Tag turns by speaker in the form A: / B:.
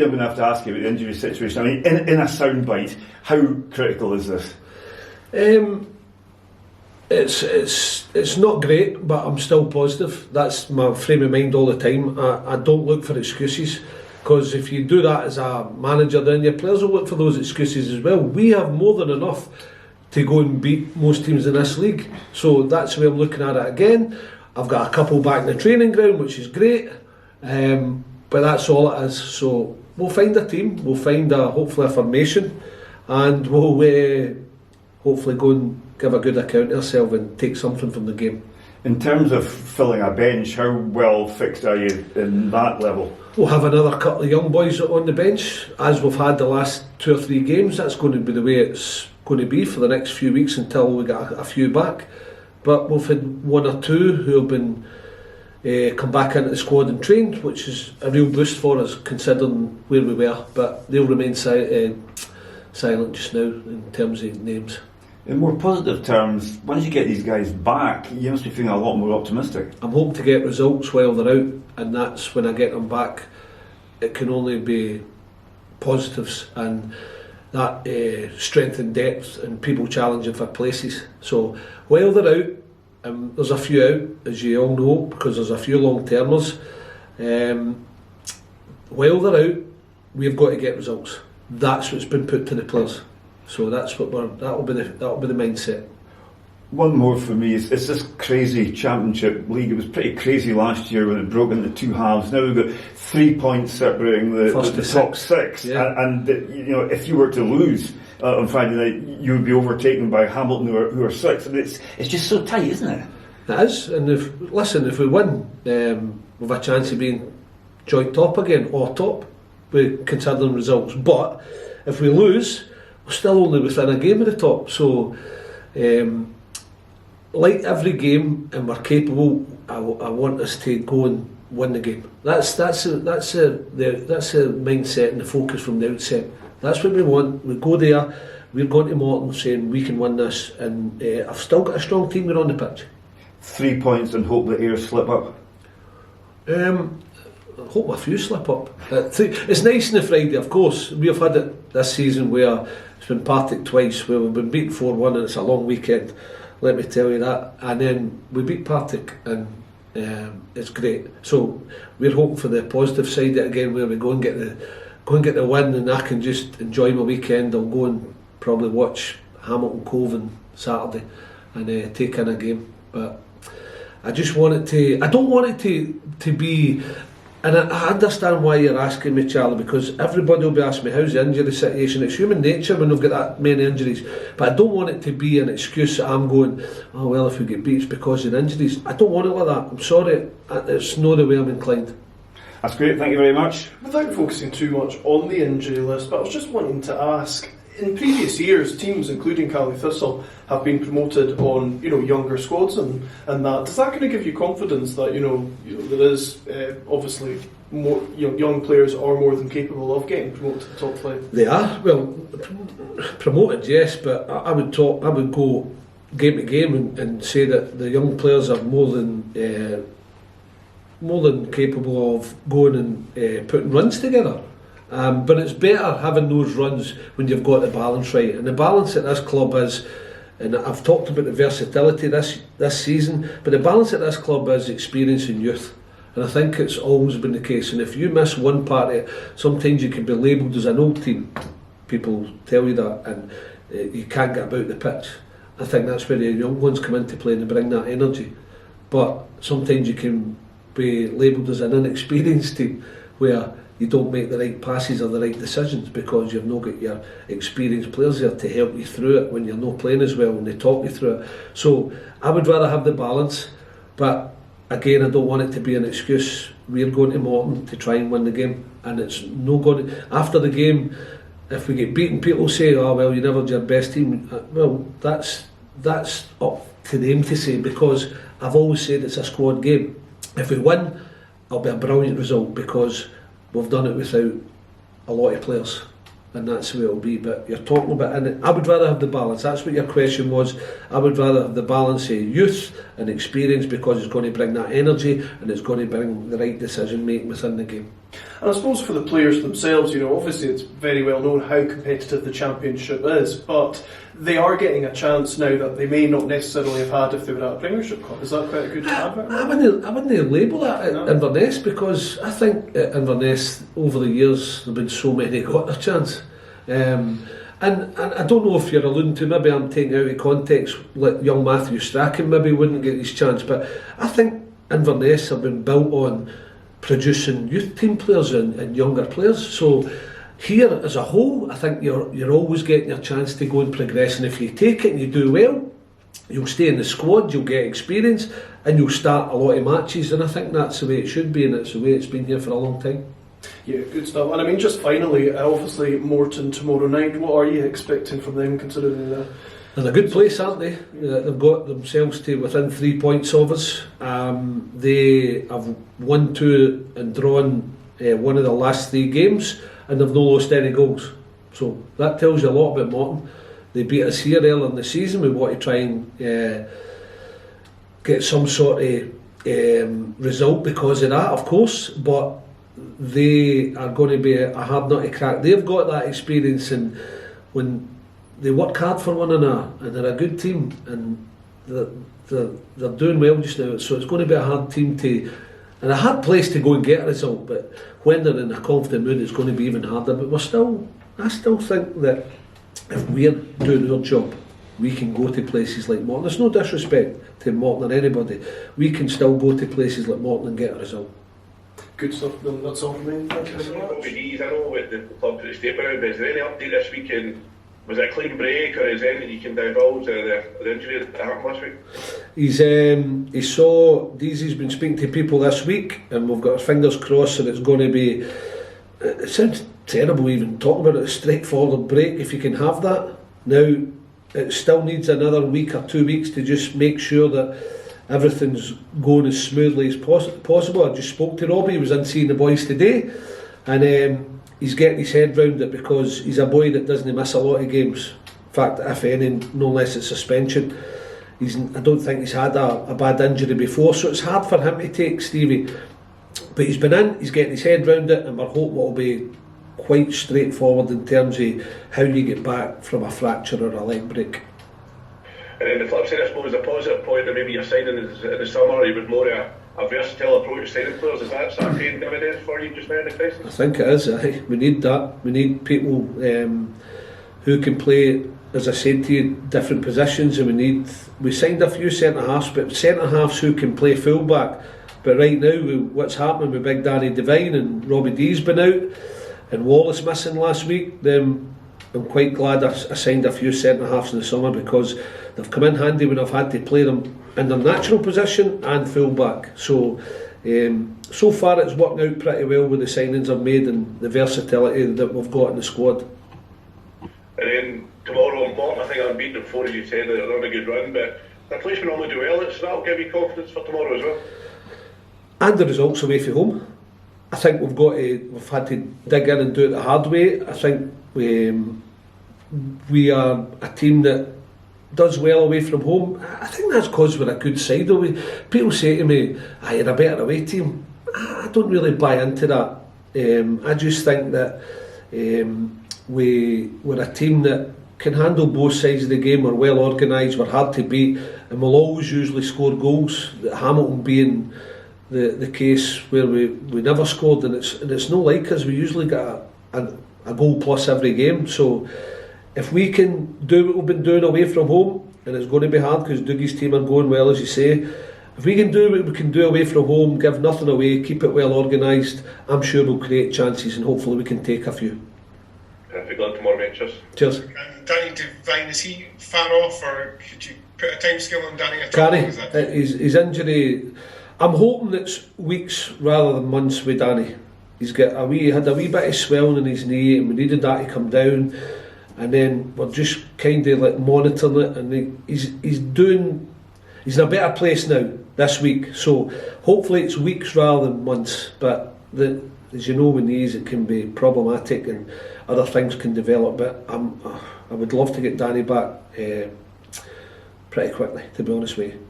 A: I'm going to have to ask you about the injury situation. I mean, in a soundbite, how critical is this?
B: It's not great, but I'm still positive. That's my frame of mind all the time. I don't look for excuses, because if you do that as a manager, then your players will look for those excuses as well. We have more than enough to go and beat most teams in this league, so that's the way I'm looking at it again. I've got a couple back in the training ground, which is great, but that's all it is. So we'll find a team, we'll find hopefully a formation, and we'll hopefully go and give a good account of ourselves and take something from the game.
A: In terms of filling a bench, how well fixed are you in that level?
B: We'll have another couple of young boys on the bench, as we've had the last 2 or 3 games. That's going to be the way it's going to be for the next few weeks until we get a few back. But we've had 1 or 2 who have been come back into the squad and trained, which is a real boost for us considering where we were. But they'll remain silent just now in terms of names.
A: In more positive terms, once you get these guys back, you must be feeling a lot more optimistic.
B: I'm hoping to get results while they're out, and that's when I get them back. It can only be positives, and that strength and depth and people challenging for places. So while they're out, there's a few out, as you all know, because there's a few long-termers. While they're out, we've got to get results. That's what's been put to the players. So that's what that'll be the mindset.
A: One more for me is it's this crazy championship league. It was pretty crazy last year when it broke into 2 halves. Now we've got 3 points separating the top 6,
B: yeah.
A: and you know, if you were to lose on Friday night, you would be overtaken by Hamilton, who are 6. And it's just so tight, isn't it?
B: It is. And if we win, we've a chance of being joint top again, or top, with considering results. But if we lose, we're still only within a game of the top. So like every game, and we're capable, I want us to go and win the game. That's the mindset and the focus from the outset. That's what we want. We go there, we're going to Morton saying we can win this, and I've still got a strong team on the pitch.
A: 3 points and hope the Ayers slip up.
B: I hope a few slip up. It's nice on the Friday, of course. We've had it this season where it's been Partick twice, where we've been beaten 4-1 and it's a long weekend, let me tell you that. And then we beat Partick, and it's great. So we're hoping for the positive side of it again, where we go and get the win, and I can just enjoy my weekend. I'll go and probably watch Hamilton Cove on Saturday and take in a game. But I just want it to. I don't want it to be. And I understand why you're asking me, Charlie, because everybody will be asking me how's the injury situation. It's human nature when we've got that many injuries, but I don't want it to be an excuse that I'm going, oh well, if we get beat it's because of injuries. I don't want it like that. I'm sorry, it's not the way I'm inclined.
A: That's great, thank you very much.
C: Without focusing too much on the injury list, but I was just wanting to ask, in previous years, teams including Caledonian Thistle have been promoted on younger squads and that. Does that kind of give you confidence that there is obviously more young players are more than capable of getting promoted to the top flight?
B: They are promoted, yes, but I would go game to game and say that the young players are more than capable of going and putting runs together. But it's better having those runs when you've got the balance right. And the balance at this club is, and I've talked about the versatility this season, but the balance at this club is experience and youth. And I think it's always been the case. And if you miss one part of it, sometimes you can be labelled as an old team. People tell you that, and you can't get about the pitch. I think that's where the young ones come into play and they bring that energy. But sometimes you can be labelled as an inexperienced team, where you don't make the right passes or the right decisions because you've not got your experienced players there to help you through it when you're not playing as well and they talk you through it. So I would rather have the balance, but again, I don't want it to be an excuse. We're going to Morton to try and win the game, and it's no going after the game. If we get beaten, people say, "Oh well, you never did your best team." Well, that's up to them to say, because I've always said it's a squad game. If we win, it'll be a brilliant result because we've done it without a lot of players, and that's the way it'll be. But you're talking about, and I would rather have the balance. That's what your question was. I would rather have the balance of youth and experience, because it's going to bring that energy and it's going to bring the right decision making within the game.
C: And I suppose for the players themselves, obviously it's very well known how competitive the Championship is, but they are getting a chance now that they may not necessarily have had if they were at a Premiership club. Is that quite a good advert?
B: I wouldn't label that at Inverness, because I think at Inverness over the years there have been so many got their chance. And I don't know if you're alluding to, maybe I'm taking out of context, like young Matthew Strachan maybe wouldn't get his chance, but I think Inverness have been built on producing youth team players and younger players. So here as a whole, I think you're always getting your chance to go and progress, and if you take it and you do well, you'll stay in the squad, you'll get experience, and you'll start a lot of matches, and I think that's the way it should be, and it's the way it's been here for a long time.
C: Yeah, good stuff. And I mean, just finally, obviously Morton tomorrow night, what are you expecting from them, considering that?
B: They're in a good place, aren't they? They've got themselves to within 3 points of us. They have won 2 and drawn one of the last 3 games, and they've not lost any goals. So that tells you a lot about Morton. They beat us here earlier in the season. We want to try and get some sort of result because of that, of course, but they are going to be a hard nut to crack. They've got that experience, and when they work hard for one another, and they're a good team, and they're doing well just now, so it's going to be a hard team to, and a hard place to go and get a result, but when they're in a confident mood it's going to be even harder. But I still think that if we're doing our job, we can go to places like Morton. There's no disrespect to Morton or anybody, we can still go to places like Morton and get a result.
C: Good stuff. That's all from me. Thank you very much.
D: I know what the club put a statement out, but is there any update this weekend? Was it a clean break, or is there anything you can divulge the injury that happened last week?
B: He saw Deezy's been speaking to people this week, and we've got our fingers crossed that it's going to be. It sounds terrible even talking about it, a straightforward break if you can have that. Now it still needs another week or 2 weeks to just make sure that everything's going as smoothly as possible. I just spoke to Robbie, he was in seeing the boys today, and he's getting his head round it because he's a boy that doesn't miss a lot of games. In fact, if any, no less it's suspension. I don't think he's had a bad injury before, so it's hard for him to take, Stevie. But he's been in, he's getting his head round it, and we're hoping it'll be quite straightforward in terms of how you get back from a fracture or a leg break.
D: And then the flip side, I suppose, the positive point that maybe you're signing in the summer, he was more a versatile approach to signing players. Is that sort of paying dividends for you just now in the crisis?
B: I think it is. We need that. We need people who can play, as I said to you, different positions, and we signed a few centre halves, but centre halves who can play full back. But right now, what's happening with Big Danny Devine and Robbie D's been out, and Wallace missing last week, I'm quite glad I signed a few centre halves in the summer, because they've come in handy when I've had to play them in their natural position and full back. So so far it's worked out pretty well with the signings I've made and the versatility that we've got in the squad.
D: And then tomorrow, Morton, I think I'm beaten before, as you said, they're on a good run, but the replacement normally do well, so that'll give you confidence for tomorrow as well. And
B: the results away from home. I think we've had to dig in and do it the hard way. I think we are a team that does well away from home. I think that's because we're a good side away. People say to me, you're a better away team. I don't really buy into that. I just think that we're a team that can handle both sides of the game. We're well organised, we're hard to beat, and we'll always usually score goals. Hamilton being the case where we never scored, and it's no like us. We usually get a goal plus every game. So if we can do what we've been doing away from home, and it's going to be hard because Dougie's team are going well, as you say, if we can do what we can do away from home, give nothing away, keep it well organised, I'm sure we'll create chances, and hopefully we can take a few.
D: Perfect. Good luck tomorrow, mate.
B: Cheers.
E: And Danny Devine, is he far off, or could you put a timescale on Danny at all?
B: Carrie, his injury, I'm hoping it's weeks rather than months with Danny. He's had a wee bit of swelling in his knee, and we needed that to come down, and then we're just kind of like monitoring it, and he's in a better place now this week, so hopefully it's weeks rather than months. But as you know, with knees it can be problematic and other things can develop, but I would love to get Danny back pretty quickly, to be honest with you.